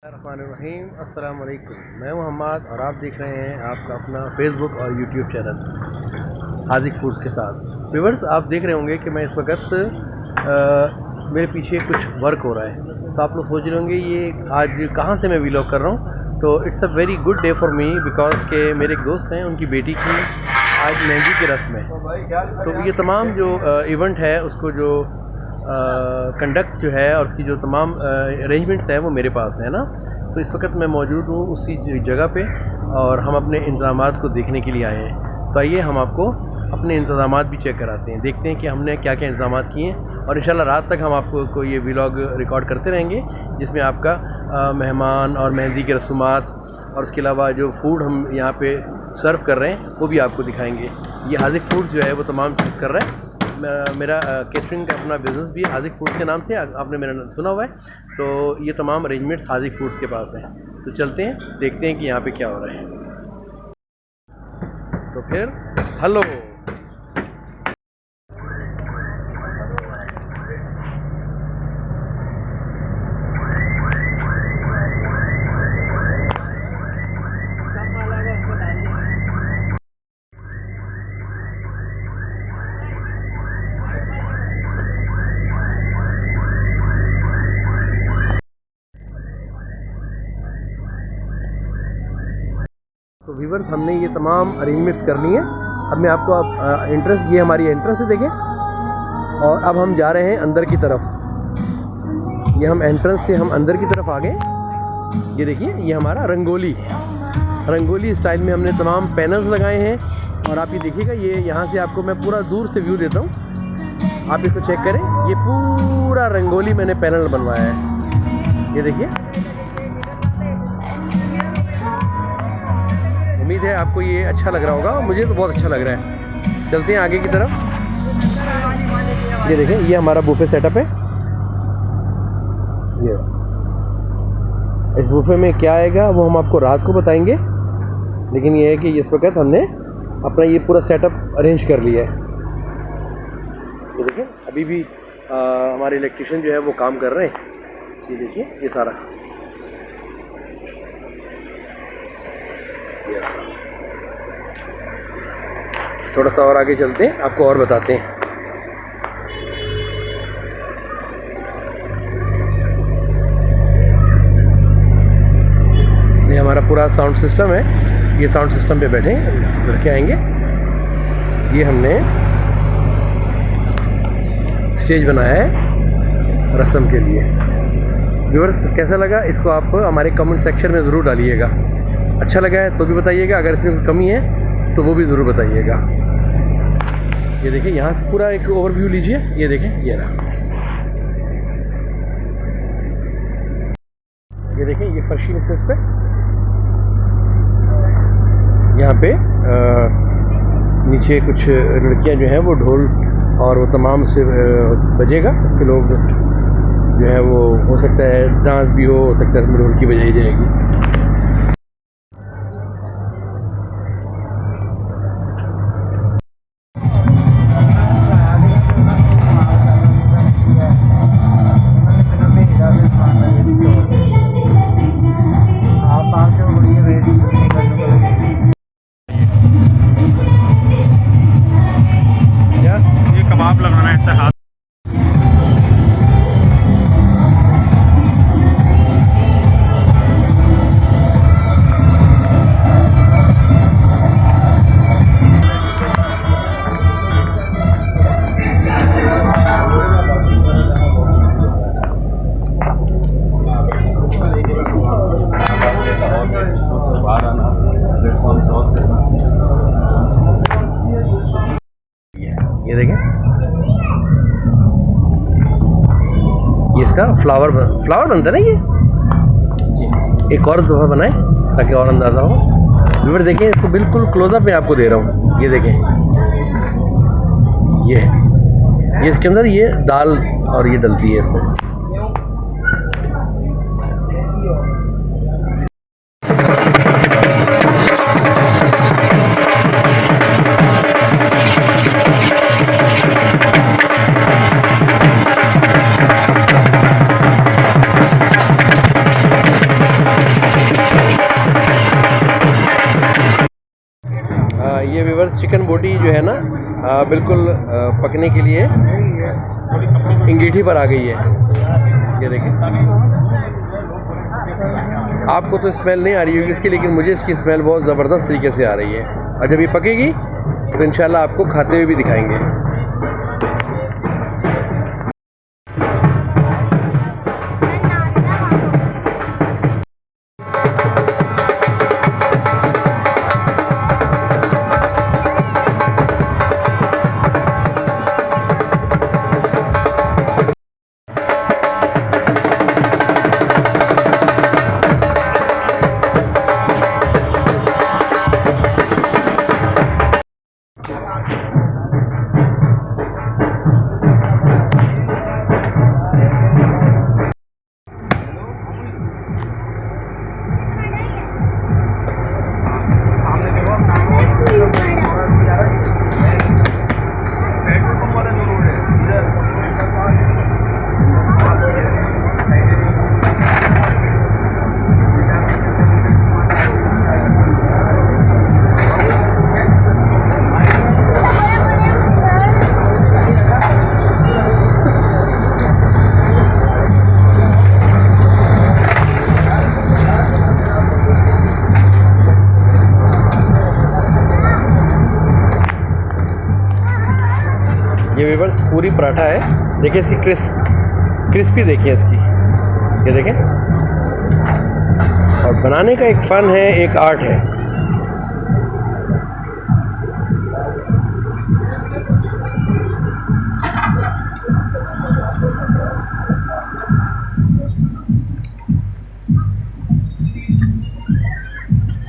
रहीम अस्सलाम वालेकुम। मैं हूं हम्माद और आप देख रहे हैं आपका अपना फेसबुक और यूट्यूब चैनल हाजिक फूड्स के साथ। व्यूअर्स, आप देख रहे होंगे कि मैं इस वक्त मेरे पीछे कुछ वर्क हो रहा है, तो आप लोग सोच रहे होंगे ये आज कहाँ से मैं व्लॉग कर रहा हूँ। तो it's a very good day for me because के मेरे एक दोस्त हैं, उनकी बेटी की आज मेहंदी की रस्म है। तो ये तमाम जो इवेंट है उसको जो कंडक्ट जो है और उसकी जो तमाम अरेंजमेंट्स हैं वो मेरे पास है ना। तो इस वक्त मैं मौजूद हूँ उसी जगह पे और हम अपने इंतज़ामात को देखने के लिए आए हैं। तो आइए हम आपको अपने इंतज़ामात भी चेक कराते हैं, देखते हैं कि हमने क्या क्या इंतज़ामात किए हैं और इंशाल्लाह रात तक हम आपको ये व्लॉग रिकॉर्ड करते रहेंगे, जिसमें आपका मेहमान और मेहंदी की रस्मात और उसके अलावा जो फूड हम यहाँ पे सर्व कर रहे हैं वो भी आपको दिखाएंगे। ये हाजिक फूड्स जो है वो तमाम चीज़ कर रहा है। मेरा केटरिंग का अपना बिज़नेस भी है हाजिक फूड्स के नाम से, आपने मेरा नाम सुना हुआ है। तो ये तमाम अरेंजमेंट्स हाजिक फूड्स के पास हैं। तो चलते हैं, देखते हैं कि यहाँ पे क्या हो रहा है। तो फिर हेलो, तो व्यूअर्स हमने ये तमाम अरेंजमेंट्स कर ली हैं। अब मैं आपको एंट्रेंस, ये हमारी एंट्रेंस है देखें, और अब हम जा रहे हैं अंदर की तरफ। ये हम एंट्रेंस से हम अंदर की तरफ आ गए। ये देखिए, ये हमारा रंगोली स्टाइल में हमने तमाम पैनल्स लगाए हैं। और आप ये देखिएगा, ये यहाँ से आपको मैं पूरा दूर से व्यू देता हूँ, आप इसको चेक करें। ये पूरा रंगोली मैंने पैनल बनवाया है, ये देखिए। उम्मीद है आपको ये अच्छा लग रहा होगा, मुझे तो बहुत अच्छा लग रहा है। चलते हैं आगे की तरफ। ये देखें, ये हमारा बुफे सेटअप है। ये इस बुफे में क्या आएगा वो हम आपको रात को बताएंगे, लेकिन ये है कि इस वक्त हमने अपना ये पूरा सेटअप अरेंज कर लिया है। ये देखें, अभी भी हमारे इलेक्ट्रिशियन जो है वो काम कर रहे हैं। ये देखिए, ये सारा थोड़ा सा और आगे चलते हैं, आपको और बताते हैं। ये हमारा पूरा साउंड सिस्टम है। ये साउंड सिस्टम पे बैठे लड़के आएंगे। ये हमने स्टेज बनाया है रस्म के लिए। व्यूअर्स, कैसा लगा इसको आप हमारे कमेंट सेक्शन में ज़रूर डालिएगा। अच्छा लगा है तो भी बताइएगा, अगर इसमें कोई कमी है तो वो भी ज़रूर बताइएगा। ये देखिए, यहाँ से पूरा एक ओवरव्यू लीजिए। ये देखें, ये रहा। ये देखें, ये फर्शी नशिस्त है। यहाँ पे नीचे कुछ लड़कियाँ जो हैं वो ढोल और वो तमाम से बजेगा। इसके लोग जो है वो हो सकता है डांस भी हो सकता है इसमें ढोल की बजाई जाएगी। कबाब लगाना है ऐसे हाथ। ये देखें, ये इसका फ्लावर बनता है ना। ये एक और दफ़ा बनाए ताकि और अंदाज़ा हो। व्यूअर देखें, इसको बिल्कुल क्लोजअप में आपको दे रहा हूँ। ये देखें, ये इसके अंदर ये दाल और ये डलती है इसमें। चिकन बोटी जो है ना बिल्कुल पकने के लिए अंगीठी पर आ गई है। ये देखिए, आपको तो स्मेल नहीं आ रही होगी इसकी, लेकिन मुझे इसकी स्मेल बहुत ज़बरदस्त तरीके से आ रही है। और जब ये पकेगी तो इंशाल्लाह आपको खाते हुए भी दिखाएंगे। ये वीवर पूरी पराठा है। देखिए इसकी क्रिस्पी देखिए इसकी, ये देखें। और बनाने का एक फ़न है, एक आर्ट है।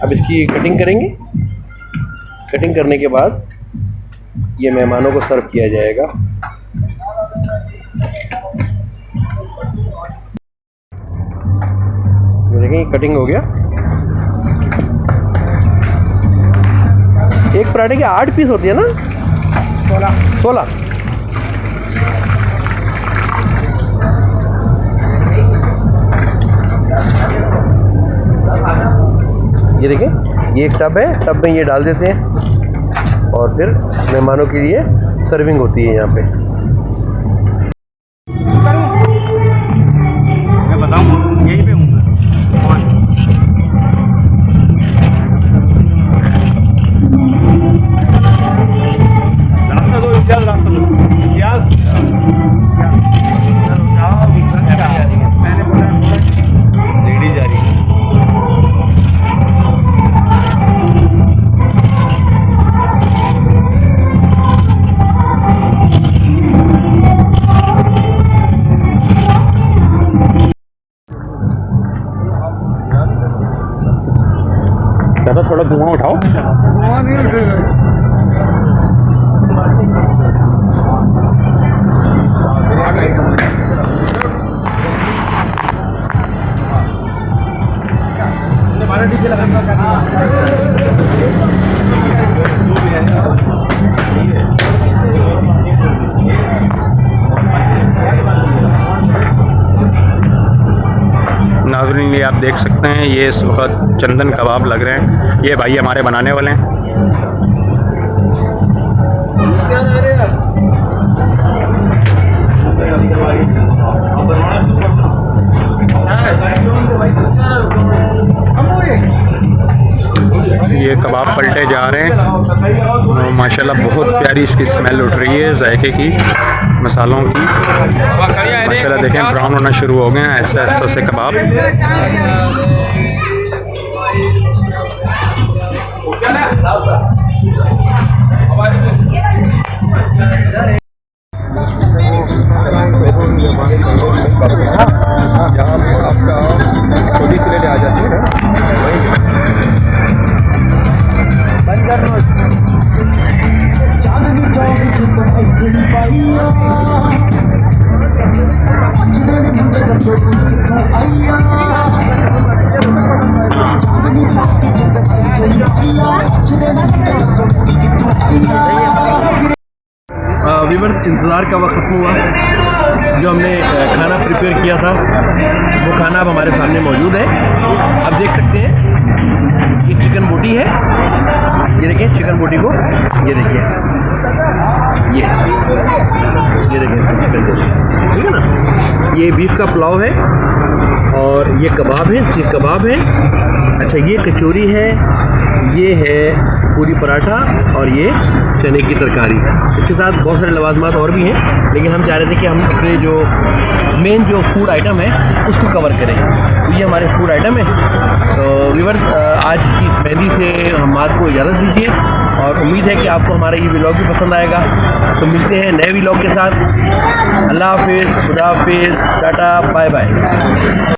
अब इसकी कटिंग करेंगे। कटिंग करने के बाद ये मेहमानों को सर्व किया जाएगा। देखें कटिंग हो गया। एक पराठे के 8 पीस होती है ना? 16। ये देखें, ये एक टब है, टब में ये डाल देते हैं और फिर मेहमानों के लिए सर्विंग होती है यहाँ पे। मैं बताऊँ यहीं पे हूँ। रास्ता दो, रास्ता दो। मैंने बोला लेडी जा रही है। थोड़ा धुआं उठाओ। नाज़रीन, ये आप देख सकते हैं, ये इस वक्त चंदन कबाब लग रहे हैं। ये भाई हमारे बनाने वाले हैं। ये कबाब पलटे जा रहे हैं। माशाल्लाह बहुत प्यारी इसकी स्मेल उठ रही है, जायके की, मसालों की। माशाल्लाह देखें ब्राउन होना शुरू हो गए हैं ऐसे ऐसे से कबाब। जहाँ आपका छोटी प्लेट आ जाती है ना, वीवर्स इंतज़ार का वक्त ख़त्म हुआ। जो हमने खाना प्रिपेयर किया था वो खाना अब हमारे सामने मौजूद है। आप देख सकते हैं ये चिकन बोटी है, ये देखिए चिकन बोटी को, ये देखिए ये देखिए चिकन बोटी, ठीक है ना। ये बीफ का पुलाव है और ये कबाब है, सीख कबाब है। अच्छा ये कचौरी है, ये है पूरी पराठा और ये चने की तरकारी। इसके साथ बहुत सारे लवाजमात और भी हैं, लेकिन हम चाह रहे थे कि हम अपने जो मेन जो फूड आइटम है उसको कवर करें। तो ये हमारे फूड आइटम है। तो व्यूअर्स आज की इस मेहंदी से हम आपको इजाज़त दीजिए और उम्मीद है कि आपको हमारा ये व्लॉग भी पसंद आएगा। तो मिलते हैं नए व्लॉग के साथ। अल्लाह हाफिज़, खुदा हाफिज़, टाटा, बाय बाय।